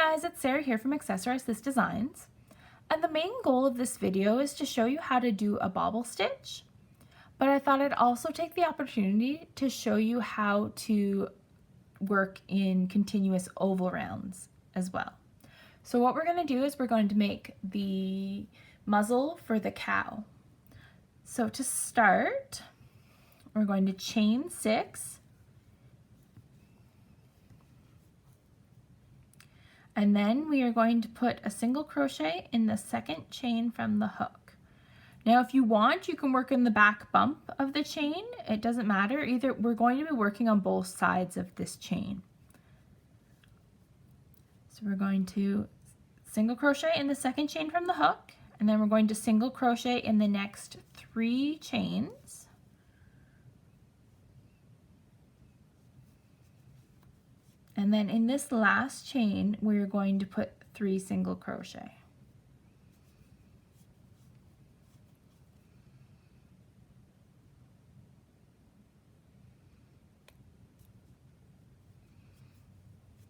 guys, it's Sarah here from Accessorize This Designs, and the main goal of this video is to show you how to do a bobble stitch, but I thought I'd also take the opportunity to show you how to work in continuous oval rounds as well. So what we're going to do is we're going to make the muzzle for the cow. So to start, we're going to chain 6, and then we are going to put a single crochet in the second chain from the hook. Now if you want, you can work in the back bump of the chain. It doesn't matter. Either we're going to be working on both sides of this chain. So we're going to single crochet in the second chain from the hook, and then we're going to single crochet in the next 3 chains. And then in this last chain, we're going to put 3 single crochet.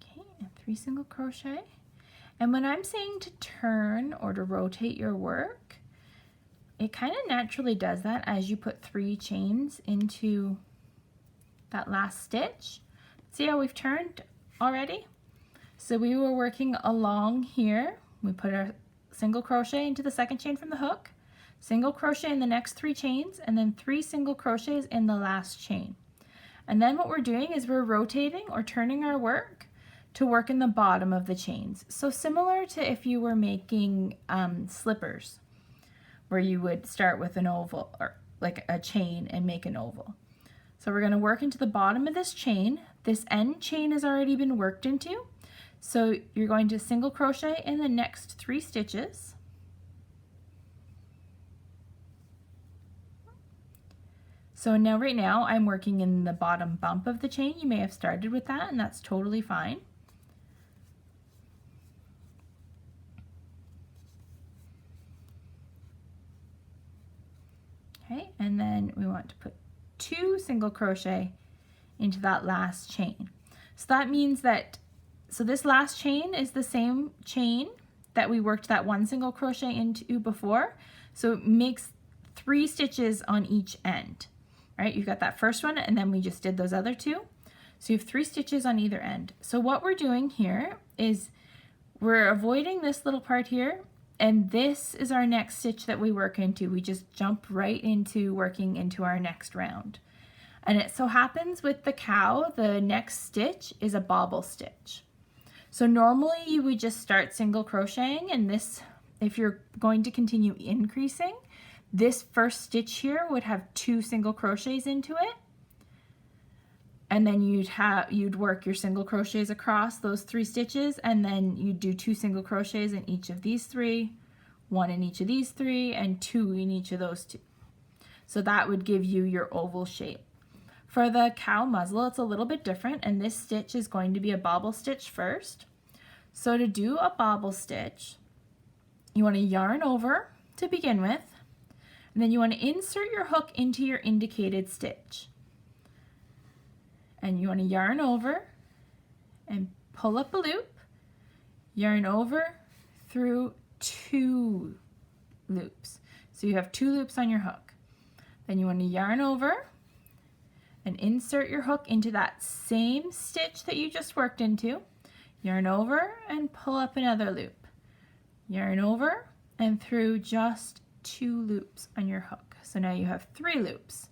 Okay, and 3 single crochet. And when I'm saying to turn or to rotate your work, it kind of naturally does that as you put 3 chains into that last stitch. See how we've turned already? So we were working along here. We put our single crochet into the second chain from the hook, single crochet in the next 3 chains, and then 3 single crochets in the last chain. And then what we're doing is we're rotating or turning our work to work in the bottom of the chains. So similar to if you were making slippers, where you would start with an oval or like a chain and make an oval. So we're going to work into the bottom of this chain. This end chain has already been worked into. So you're going to single crochet in the next 3 stitches. So now right now I'm working in the bottom bump of the chain. You may have started with that, and that's totally fine. Okay, and then we want to put 2 single crochet into that last chain. So that means that, so this last chain is the same chain that we worked that 1 single crochet into before. So it makes 3 stitches on each end, right? You've got that first one, and then we just did those other 2. So you have 3 stitches on either end. So what we're doing here is we're avoiding this little part here, and this is our next stitch that we work into. We just jump right into working into our next round. And it so happens with the cow, the next stitch is a bobble stitch. So normally you would just start single crocheting, and this, if you're going to continue increasing, this first stitch here would have 2 single crochets into it. And then you'd work your single crochets across those 3 stitches, and then you'd do 2 single crochets in each of these 3, 1 in each of these 3, and 2 in each of those 2. So that would give you your oval shape. For the cow muzzle, it's a little bit different, and this stitch is going to be a bobble stitch first. So to do a bobble stitch, you want to yarn over to begin with, and then you want to insert your hook into your indicated stitch. And you want to yarn over and pull up a loop, yarn over through 2 loops. So you have 2 loops on your hook. Then you want to yarn over and insert your hook into that same stitch that you just worked into, yarn over and pull up another loop, yarn over and through just 2 loops on your hook. So now you have 3 loops.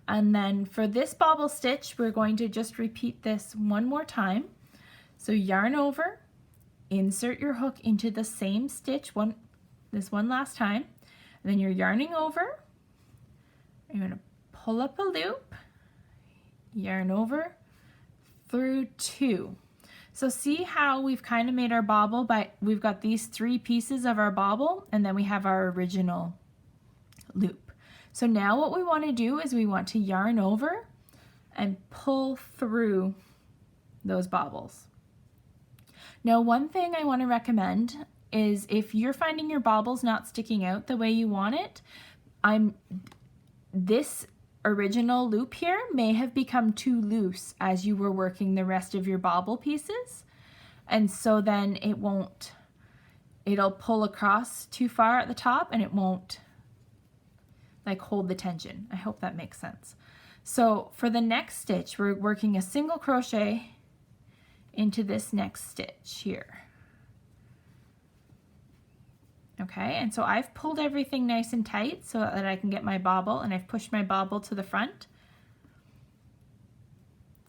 And then for this bobble stitch, we're going to just repeat this one more time. So yarn over, insert your hook into the same stitch this one last time, and then you're yarning over, you're going to pull up a loop, yarn over through 2. So see how we've kind of made our bobble, we've got these 3 pieces of our bobble, and then we have our original loop. So now what we want to do is we want to yarn over and pull through those bobbles. Now one thing I want to recommend is if you're finding your bobbles not sticking out the way you want it, this original loop here may have become too loose as you were working the rest of your bobble pieces. and so then it'll pull across too far at the top and it won't like hold the tension. I hope that makes sense. So for the next stitch, we're working a single crochet into this next stitch here. Okay, and so I've pulled everything nice and tight so that I can get my bobble, and I've pushed my bobble to the front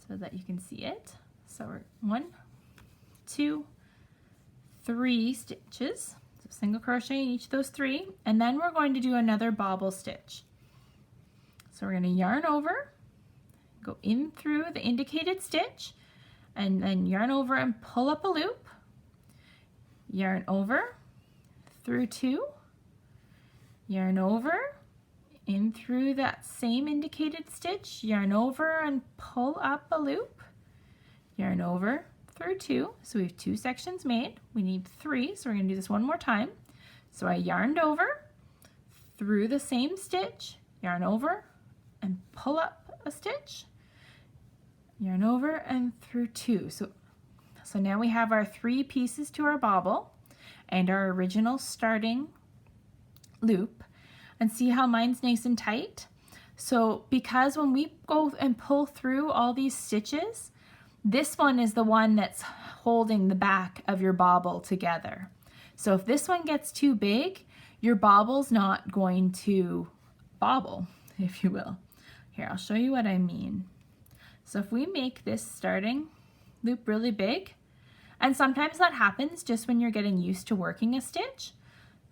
so that you can see it. So we're 1, 2, 3 stitches. So single crochet in each of those 3, and then we're going to do another bobble stitch. So we're going to yarn over, go in through the indicated stitch, and then yarn over and pull up a loop, yarn over, through 2, yarn over, in through that same indicated stitch, yarn over and pull up a loop, yarn over, through 2, so we have 2 sections made. We need 3, so we're going to do this one more time. So I yarned over, through the same stitch, yarn over, and pull up a stitch, yarn over and through 2. So now we have our 3 pieces to our bobble and our original starting loop. And see how mine's nice and tight? So because when we go and pull through all these stitches, this one is the one that's holding the back of your bobble together. So if this one gets too big, your bobble's not going to bobble, if you will. Here, I'll show you what I mean. So if we make this starting loop really big, and sometimes that happens just when you're getting used to working a stitch.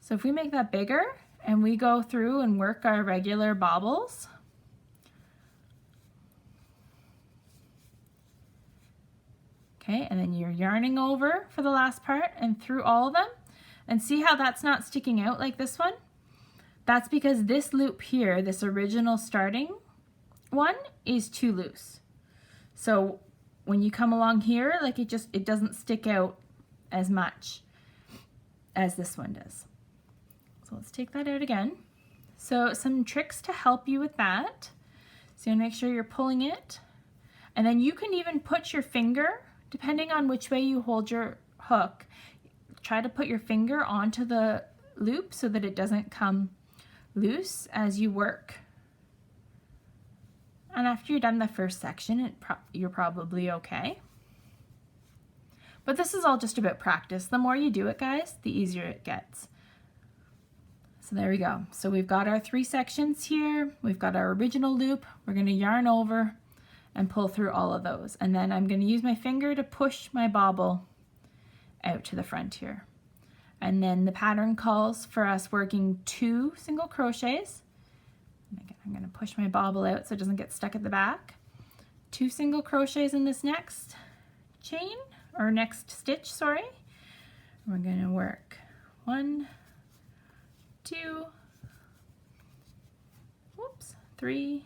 So if we make that bigger and we go through and work our regular bobbles, okay, and then you're yarning over for the last part and through all of them, and see how that's not sticking out like this one? That's because this loop here, this original starting one, is too loose. So when you come along here, like it doesn't stick out as much as this one does. So let's take that out again. So some tricks to help you with that. So you make sure you're pulling it, and then you can even put your finger, depending on which way you hold your hook, try to put your finger onto the loop so that it doesn't come loose as you work. And after you're done the first section, you're probably okay. But this is all just about practice. The more you do it, guys, the easier it gets. So there we go. So we've got our 3 sections here. We've got our original loop. We're going to yarn over and pull through all of those. And then I'm going to use my finger to push my bobble out to the front here. And then the pattern calls for us working 2 single crochets. Again, I'm going to push my bobble out so it doesn't get stuck at the back. 2 single crochets in this next chain, or next stitch, sorry. We're going to work 1, 2, 3,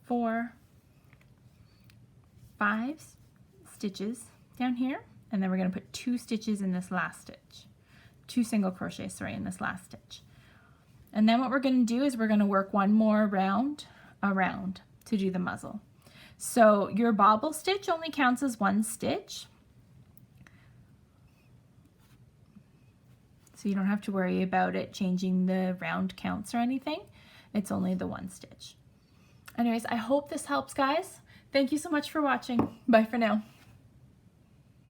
4, 5 stitches down here, and then we're going to put 2 stitches in this last stitch. 2 single crochets, sorry, in this last stitch. And then what we're going to do is we're going to work one more round around to do the muzzle. So your bobble stitch only counts as 1 stitch. So you don't have to worry about it changing the round counts or anything. It's only the 1 stitch. Anyways, I hope this helps, guys. Thank you so much for watching. Bye for now.